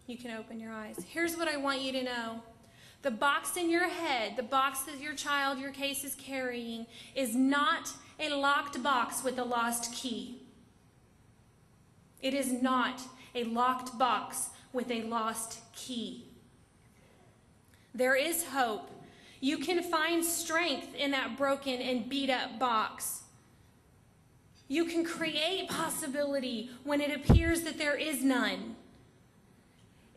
You can open your eyes. Here's what I want you to know. The box in your head, the box that your child, your case is carrying, is not a locked box with a lost key. It is not a locked box with a lost key. There is hope. You can find strength in that broken and beat up box. You can create possibility when it appears that there is none.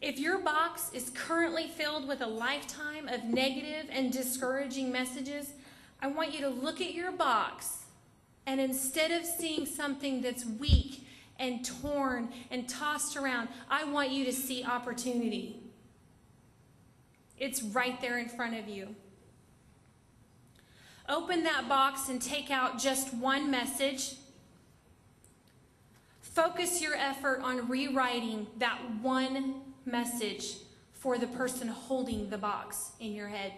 If your box is currently filled with a lifetime of negative and discouraging messages, I want you to look at your box, and instead of seeing something that's weak and torn and tossed around, I want you to see opportunity. It's right there in front of you. Open that box and take out just one message. Focus your effort on rewriting that one message for the person holding the box in your head.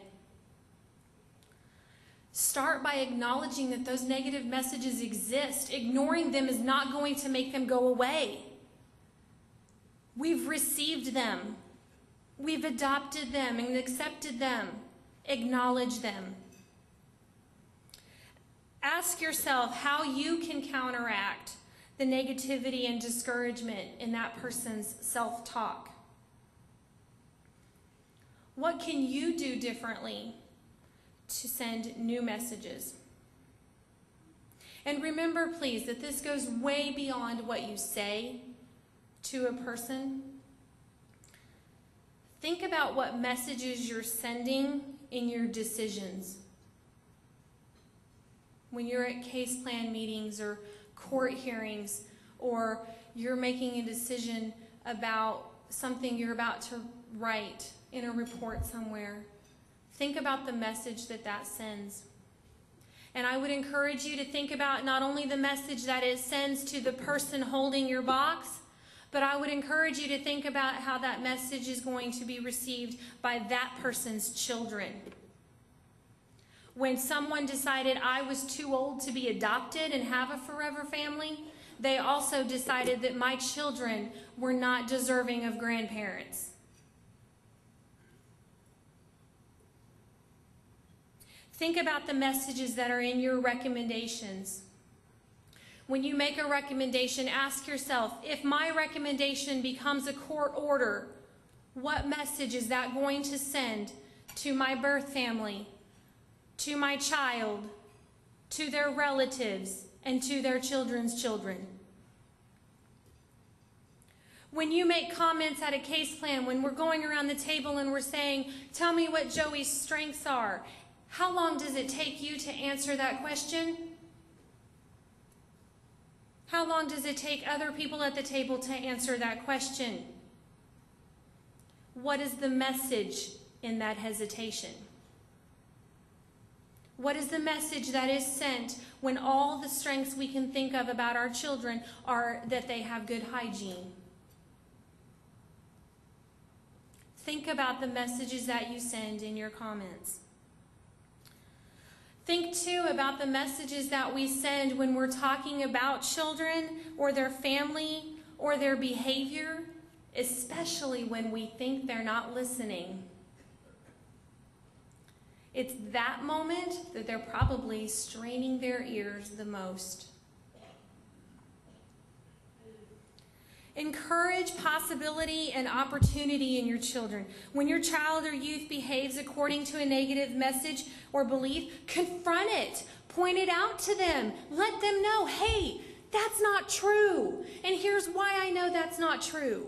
Start by acknowledging that those negative messages exist. Ignoring them is not going to make them go away. We've received them. We've adopted them and accepted them. Acknowledge them. Ask yourself how you can counteract the negativity and discouragement in that person's self-talk. What can you do differently to send new messages? And remember, please, that this goes way beyond what you say to a person. Think about what messages you're sending in your decisions. When you're at case plan meetings or court hearings, or you're making a decision about something you're about to write in a report somewhere, think about the message that that sends. And I would encourage you to think about not only the message that it sends to the person holding your box, but I would encourage you to think about how that message is going to be received by that person's children. When someone decided I was too old to be adopted and have a forever family, they also decided that my children were not deserving of grandparents. Think about the messages that are in your recommendations. When you make a recommendation, ask yourself, if my recommendation becomes a court order, what message is that going to send to my birth family, to my child, to their relatives, and to their children's children? When you make comments at a case plan, when we're going around the table and we're saying, tell me what Joey's strengths are, how long does it take you to answer that question? How long does it take other people at the table to answer that question? What is the message in that hesitation? What is the message that is sent when all the strengths we can think of about our children are that they have good hygiene? Think about the messages that you send in your comments. Think too about the messages that we send when we're talking about children or their family or their behavior, especially when we think they're not listening. It's that moment that they're probably straining their ears the most. Encourage possibility and opportunity in your children. When your child or youth behaves according to a negative message or belief, confront it. Point it out to them. Let them know, hey, that's not true. And here's why I know that's not true.